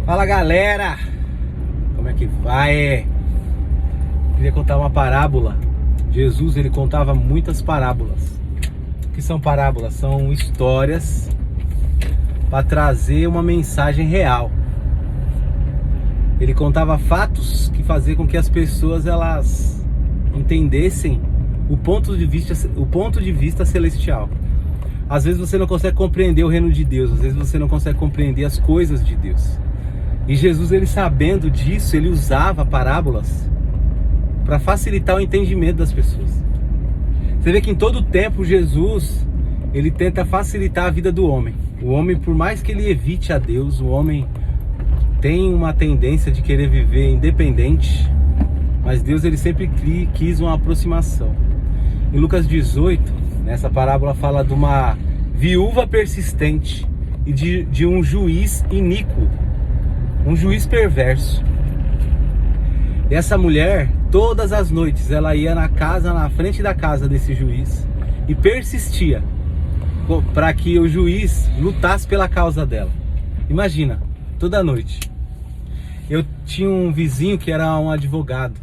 Fala galera, como é que vai? Queria contar uma parábola. Jesus, ele contava muitas parábolas. O que são parábolas? São histórias para trazer uma mensagem real. Ele contava fatos que faziam com que as pessoas elas entendessem o ponto de vista celestial. Às vezes você não consegue compreender o reino de Deus, às vezes você não consegue compreender as coisas de Deus. E Jesus, ele sabendo disso, ele usava parábolas para facilitar o entendimento das pessoas. Você vê que em todo tempo Jesus, ele tenta facilitar a vida do homem. O homem, por mais que ele evite a Deus, o homem tem uma tendência de querer viver independente, mas Deus, ele sempre quis uma aproximação. Em Lucas 18, nessa parábola fala de uma viúva persistente e de um juiz iníquo, um juiz perverso. E essa mulher, todas as noites, ela ia na frente da casa desse juiz e persistia para que o juiz lutasse pela causa dela. Imagina, toda noite. Eu tinha um vizinho que era um advogado,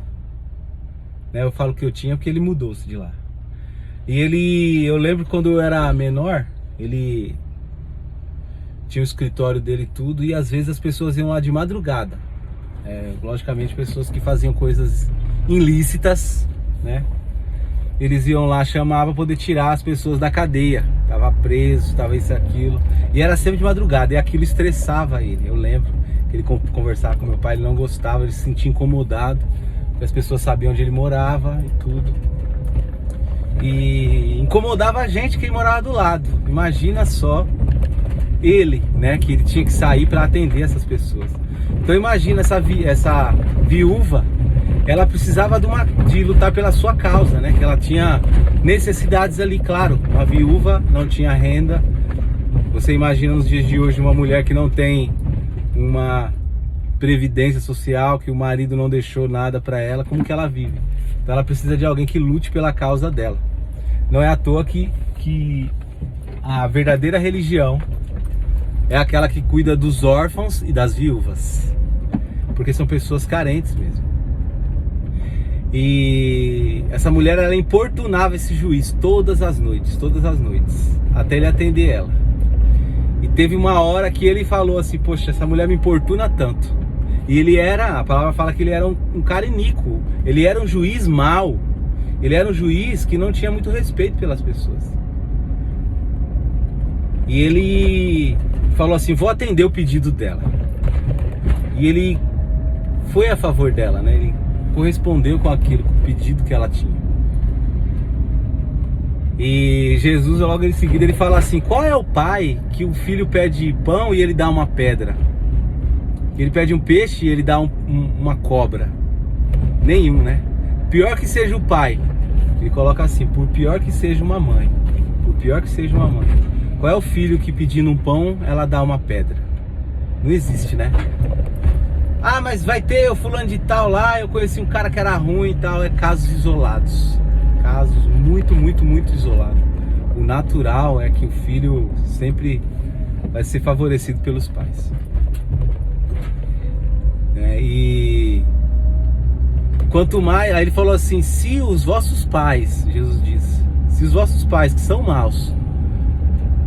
né? Eu falo que eu tinha porque ele mudou-se de lá. E eu lembro quando eu era menor, ele tinha o escritório dele e tudo, e às vezes as pessoas iam lá de madrugada. Logicamente pessoas que faziam coisas ilícitas, né? Eles iam lá chamar para poder tirar as pessoas da cadeia. Tava preso, tava isso e aquilo. E era sempre de madrugada, e aquilo estressava ele. Eu lembro que ele conversava com meu pai, ele não gostava, ele se sentia incomodado, porque as pessoas sabiam onde ele morava e tudo. E incomodava a gente que morava do lado. Imagina só ele, né, que ele tinha que sair para atender essas pessoas. Então imagina essa viúva, ela precisava de lutar pela sua causa, né? Que ela tinha necessidades ali, claro. Uma viúva não tinha renda. Você imagina nos dias de hoje uma mulher que não tem uma previdência social, que o marido não deixou nada para ela, como que ela vive? Então ela precisa de alguém que lute pela causa dela. Não é à toa que a verdadeira religião é aquela que cuida dos órfãos e das viúvas, porque são pessoas carentes mesmo. E essa mulher, ela importunava esse juiz todas as noites, até ele atender ela. E teve uma hora que ele falou assim: poxa, essa mulher me importuna tanto. E a palavra fala que ele era um cara iníquo, ele era um juiz mau, ele era um juiz que não tinha muito respeito pelas pessoas. E ele falou assim: vou atender o pedido dela. E ele foi a favor dela, né? Ele correspondeu com aquilo, com o pedido que ela tinha. E Jesus, logo em seguida, ele fala assim: qual é o pai que o filho pede pão e ele dá uma pedra? Ele pede um peixe e ele dá uma cobra? Nenhum, né? Pior que seja o pai, ele coloca assim: por pior que seja uma mãe, por pior que seja uma mãe, qual é o filho que pedindo um pão, ela dá uma pedra? Não existe, né? Ah, mas vai ter o fulano de tal lá, eu conheci um cara que era ruim e tal. É casos isolados. Casos muito, muito, muito isolados. O natural é que o filho sempre vai ser favorecido pelos pais. E quanto mais, aí ele falou assim: se os vossos pais, Jesus disse, se os vossos pais que são maus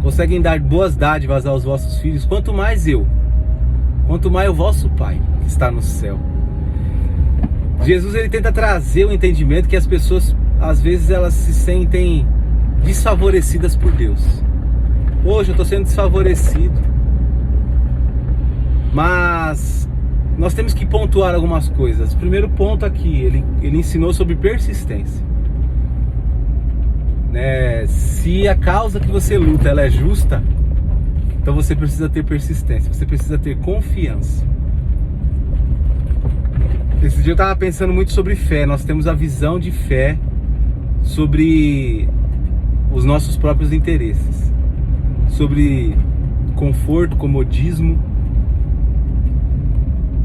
conseguem dar boas dádivas aos vossos filhos, quanto mais o vosso Pai que está no céu. Jesus, ele tenta trazer o entendimento que as pessoas, às vezes, elas se sentem desfavorecidas por Deus. Hoje eu estou sendo desfavorecido, mas nós temos que pontuar algumas coisas. Primeiro ponto aqui, ele ensinou sobre persistência. Se a causa que você luta ela é justa, então você precisa ter persistência, você precisa ter confiança. Esse dia eu estava pensando muito sobre fé. Nós temos a visão de fé sobre os nossos próprios interesses, sobre conforto, comodismo,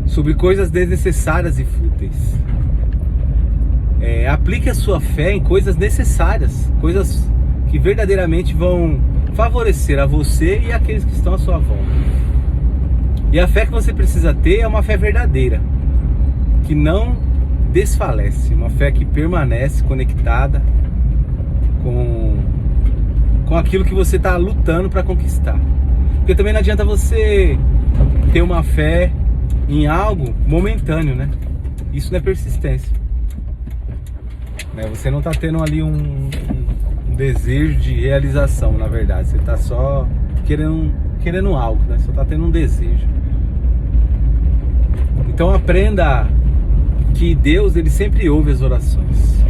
sobre coisas desnecessárias e fúteis. Aplique a sua fé em coisas necessárias, coisas que verdadeiramente vão favorecer a você e aqueles que estão à sua volta. E a fé que você precisa ter é uma fé verdadeira, que não desfalece, uma fé que permanece conectada com aquilo que você está lutando para conquistar. Porque também não adianta você ter uma fé em algo momentâneo, né? Isso não é persistência. Você não está tendo ali um desejo de realização, na verdade. Você está só querendo algo, né? Só está tendo um desejo. Então aprenda que Deus, ele sempre ouve as orações.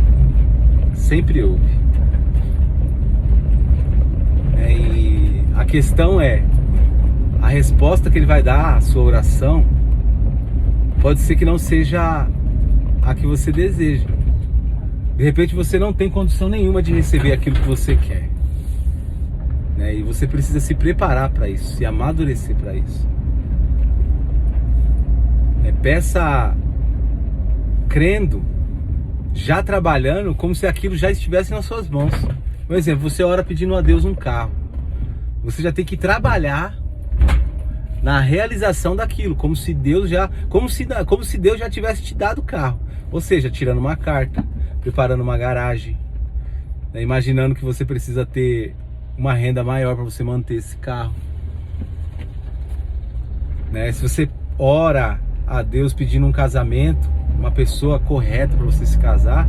Sempre ouve. E a questão é, a resposta que ele vai dar à sua oração pode ser que não seja a que você deseja. De repente você não tem condição nenhuma de receber aquilo que você quer, né? E você precisa se preparar para isso, se amadurecer para isso. Peça crendo, já trabalhando, como se aquilo já estivesse nas suas mãos. Por exemplo, você ora pedindo a Deus um carro. Você já tem que trabalhar na realização daquilo, como se Deus já tivesse te dado o carro. Ou seja, tirando uma carta, preparando uma garagem, né? Imaginando que você precisa ter uma renda maior para você manter esse carro, né? Se você ora a Deus pedindo um casamento, uma pessoa correta para você se casar,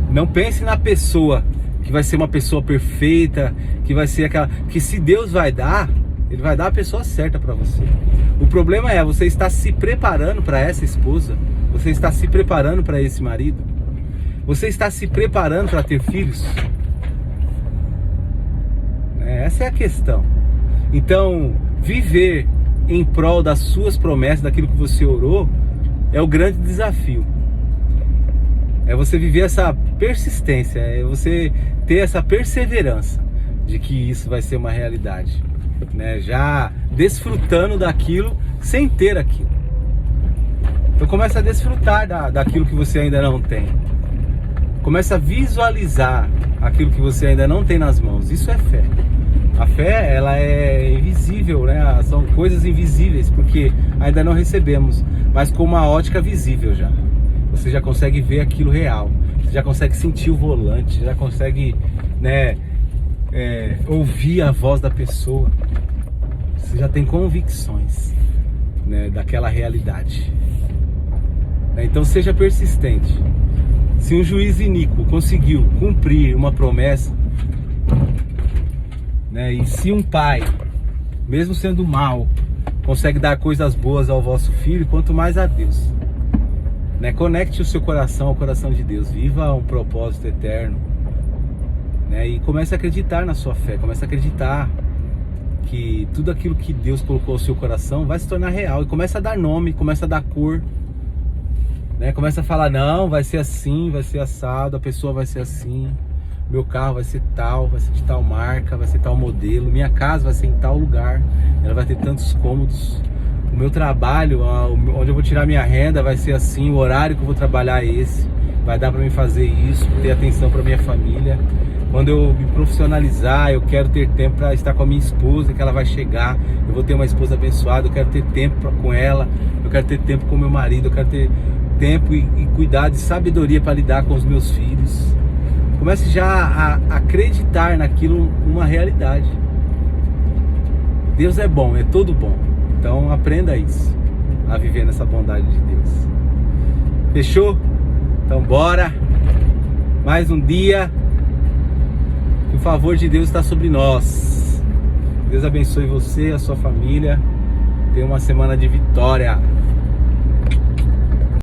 não pense na pessoa que vai ser uma pessoa perfeita, que vai ser aquela que, se Deus vai dar, ele vai dar a pessoa certa para você. O problema é, você está se preparando para essa esposa, você está se preparando para esse marido, você está se preparando para ter filhos? Essa é a questão. Então, viver em prol das suas promessas, daquilo que você orou, é o grande desafio. É você viver essa persistência, é você ter essa perseverança de que isso vai ser uma realidade, né? Já desfrutando daquilo sem ter aquilo. Então começa a desfrutar daquilo que você ainda não tem. Começa a visualizar aquilo que você ainda não tem nas mãos. Isso é fé. A fé, ela é invisível, né? São coisas invisíveis, porque ainda não recebemos, mas com uma ótica visível já. Você já consegue ver aquilo real, você já consegue sentir o volante, já consegue, né, ouvir a voz da pessoa. Você já tem convicções, né, daquela realidade. Então seja persistente. Se um juiz iníquo conseguiu cumprir uma promessa, né, e se um pai, mesmo sendo mau, consegue dar coisas boas ao vosso filho, quanto mais a Deus, né? Conecte o seu coração ao coração de Deus, viva um propósito eterno, né? E comece a acreditar na sua fé, comece a acreditar que tudo aquilo que Deus colocou no seu coração vai se tornar real, e comece a dar nome, comece a dar cor, né? Comece a falar, não, vai ser assim, vai ser assado, a pessoa vai ser assim, meu carro vai ser de tal marca, vai ser tal modelo, minha casa vai ser em tal lugar, ela vai ter tantos cômodos, o meu trabalho, onde eu vou tirar minha renda vai ser assim, o horário que eu vou trabalhar é esse, vai dar para mim fazer isso, ter atenção para minha família. Quando eu me profissionalizar, eu quero ter tempo para estar com a minha esposa, que ela vai chegar, eu vou ter uma esposa abençoada, eu quero ter tempo com ela, eu quero ter tempo com meu marido, eu quero ter tempo e cuidado e sabedoria para lidar com os meus filhos. Comece já a acreditar naquilo, uma realidade. Deus é bom, é todo bom. Então aprenda isso, a viver nessa bondade de Deus. Fechou? Então bora. Mais um dia. Que o favor de Deus está sobre nós. Deus abençoe você e a sua família. Tenha uma semana de vitória.